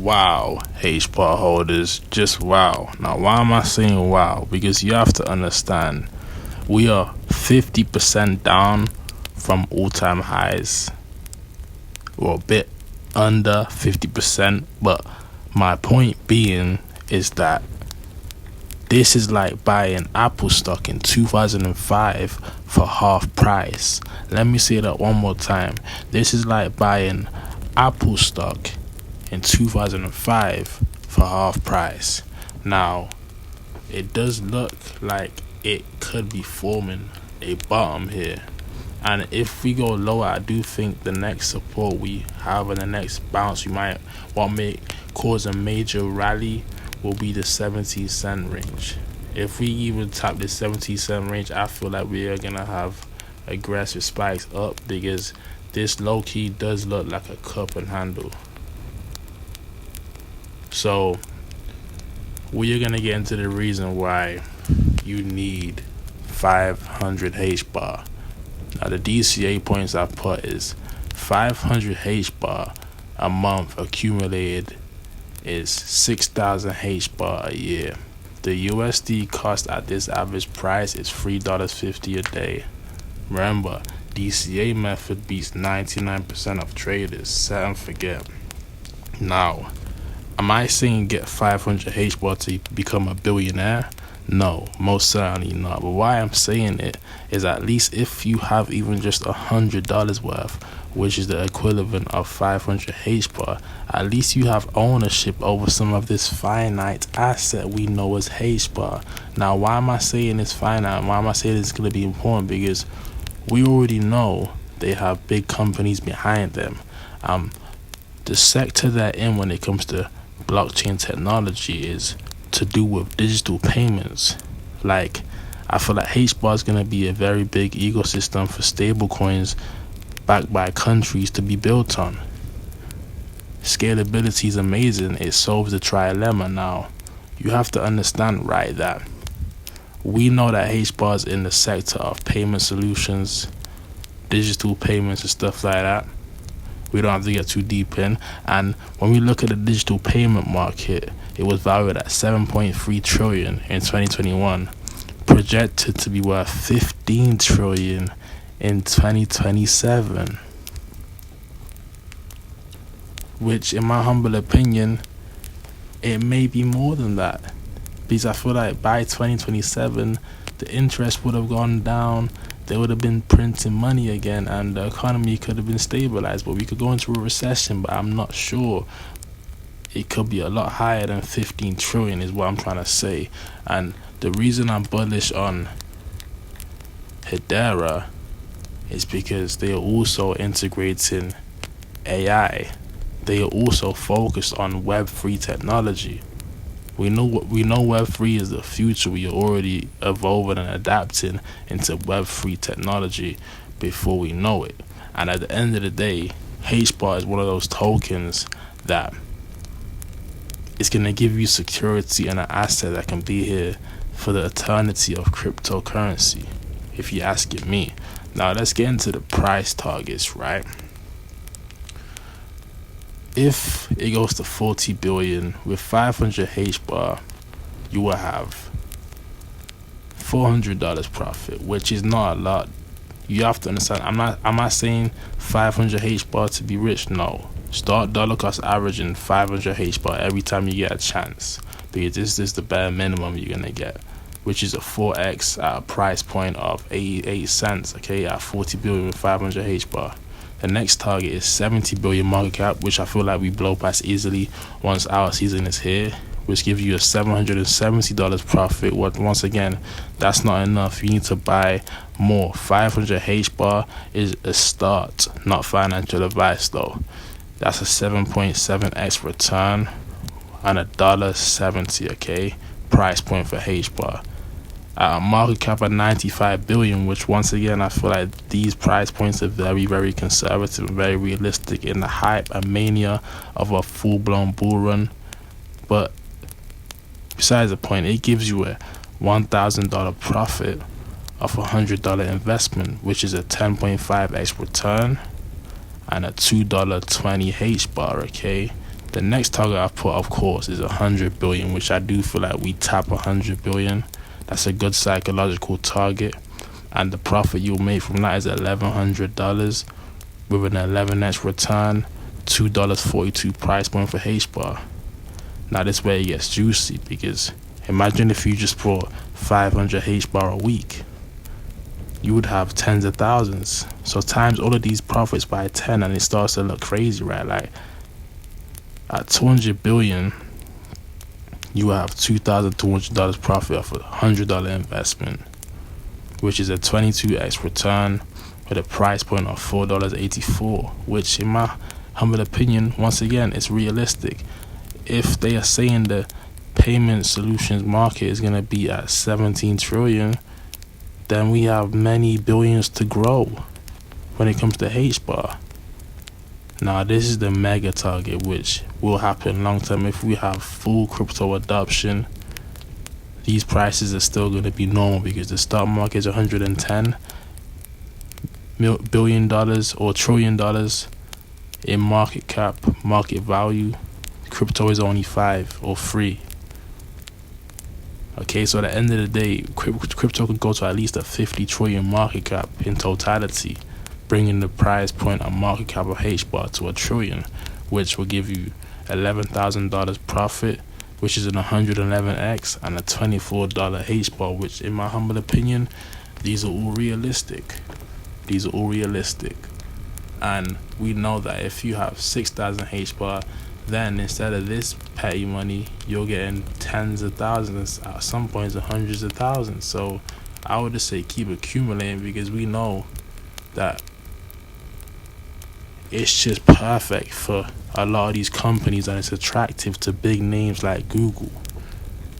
Wow, Hbar holders, just wow. Now, why am I saying wow? Because you have to understand, we are 50% down from all-time highs, or a bit under 50%. But my point being is that this is like buying Apple stock in 2005 for half price. Let me say that one more time. This is like buying Apple stock in 2005 for half price. Now, it does look like it could be forming a bottom here. And if we go lower, I do think the next support we have and the next bounce we might cause a major rally will be the 70-cent range. If we even tap the 70-cent range, I feel like we are gonna have aggressive spikes up, because this low key does look like a cup and handle. So we are gonna get into the reason why you need 500 Hbar. Now the DCA points I put is 500 Hbar a month accumulated is 6,000 Hbar a year. The USD cost at this average price is $3.50 a day. Remember, DCA method beats 99% of traders. Set and forget. Now, am I saying get 500 Hbar to become a billionaire? No, most certainly not. But why I'm saying it is, at least if you have even just $100 worth, which is the equivalent of 500 Hbar, at least you have ownership over some of this finite asset we know as Hbar. Now, why am I saying it's finite? Why am I saying it's going to be important? Because we already know they have big companies behind them. The sector they're in when it comes to blockchain technology is to do with digital payments. Like, I feel like Hbar is going to be a very big ecosystem for stable coins backed by countries to be built on. Scalability is amazing. It solves the trilemma. Now, you have to understand, right, that we know that Hbar is in the sector of payment solutions, digital payments and stuff like that. We don't have to get too deep in. And when we look at the digital payment market, it was valued at 7.3 trillion in 2021, projected to be worth 15 trillion in 2027, which, in my humble opinion, it may be more than that, because I feel like by 2027 the interest would have gone down, they would have been printing money again, and the economy could have been stabilized. But we could go into a recession, but I'm not sure. It could be a lot higher than 15 trillion is what I'm trying to say. And the reason I'm bullish on Hedera is because they are also integrating AI. They are also focused on Web3 technology. We know Web3 is the future. We are already evolving and adapting into Web3 technology before we know it. And at the end of the day, Hbar is one of those tokens that is going to give you security and an asset that can be here for the eternity of cryptocurrency, if you're asking me. Now, let's get into the price targets, right? If it goes to 40 billion with 500 Hbar, you will have $400 profit, which is not a lot. You have to understand, I'm not saying 500 Hbar to be rich. No, start dollar cost averaging 500 Hbar every time you get a chance, because this is the bare minimum you're gonna get, which is a 4x at a price point of 88 cents. Okay, at 40 billion with 500 Hbar. The next target is 70 billion market cap, which I feel like we blow past easily once our season is here, which gives you a $770 profit. Once again, that's not enough. You need to buy more. 500 Hbar is a start, not financial advice though. That's a 7.7x return and $1.70, okay, price point for Hbar. At a market cap of 95 billion, which once again I feel like these price points are very, very conservative and very realistic in the hype and mania of a full-blown bull run. But besides the point, it gives you a $1,000 profit of $100 investment, which is a 10.5x return and a $2.20 Hbar, okay? The next target I've put, of course, is 100 billion, which I do feel like we tap 100 billion. That's a good psychological target, and the profit you'll make from that is $1,100 with an 11x return, $2.42 price point for Hbar. Now this way it gets juicy, because imagine if you just brought 500 Hbar a week, you would have tens of thousands. So times all of these profits by 10 and it starts to look crazy, right? Like at 200 billion, you have $2,200 profit off a $100 investment, which is a 22x return with a price point of $4.84, which in my humble opinion, once again, it's realistic. If they are saying the payment solutions market is going to be at 17 trillion, then we have many billions to grow when it comes to Hbar. Now this is the mega target, which will happen long term if we have full crypto adoption. These prices are still going to be normal because the stock market is $110 billion or $1 trillion in market cap, market value. Crypto is only 5 or 3. Okay, so at the end of the day, crypto could go to at least a 50 trillion market cap in totality, bringing the price point and market cap of Hbar to $1 trillion, which will give you $11,000 profit, which is an 111x, and a $24 Hbar, which in my humble opinion, these are all realistic. And we know that if you have 6,000 Hbar, then instead of this petty money, you're getting tens of thousands, at some points hundreds of thousands. So I would just say keep accumulating, because we know that it's just perfect for a lot of these companies, and it's attractive to big names like Google.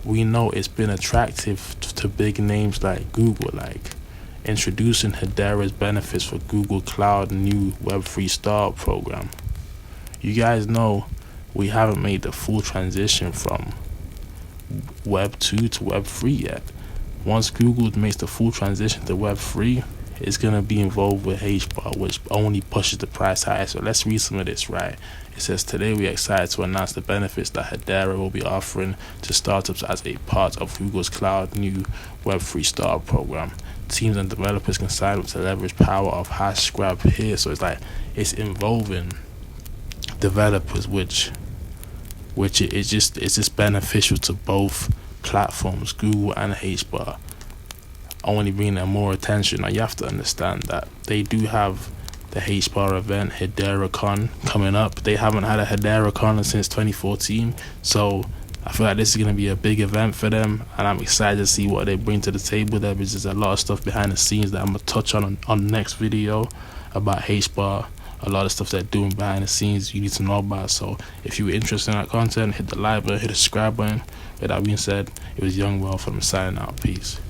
We know it's been attractive to big names like Google, like introducing Hedera's benefits for Google Cloud new Web3 startup program. You guys know we haven't made the full transition from Web 2 to Web 3 yet. Once Google makes the full transition to Web 3, it's going to be involved with Hbar, which only pushes the price higher. So let's read some of this, right? It says, today we are excited to announce the benefits that Hedera will be offering to startups as a part of Google's Cloud new Web3 startup program. Teams and developers can sign up to leverage power of Hashgraph here. So it's like, it's involving developers, which it's just beneficial to both platforms, Google and Hbar, only bringing them more attention. Now you have to understand that they do have the Hbar event, HederaCon, coming up. They haven't had a HederaCon since 2014, so I feel like this is going to be a big event for them, and I'm excited to see what they bring to the table there, because there's a lot of stuff behind the scenes that I'm going to touch on the next video about Hbar. A lot of stuff they're doing behind the scenes you need to know about. So if you're interested in that content, hit the like button, hit the subscribe button. With that being said, it was Young Wealth, and I'm signing out. Peace.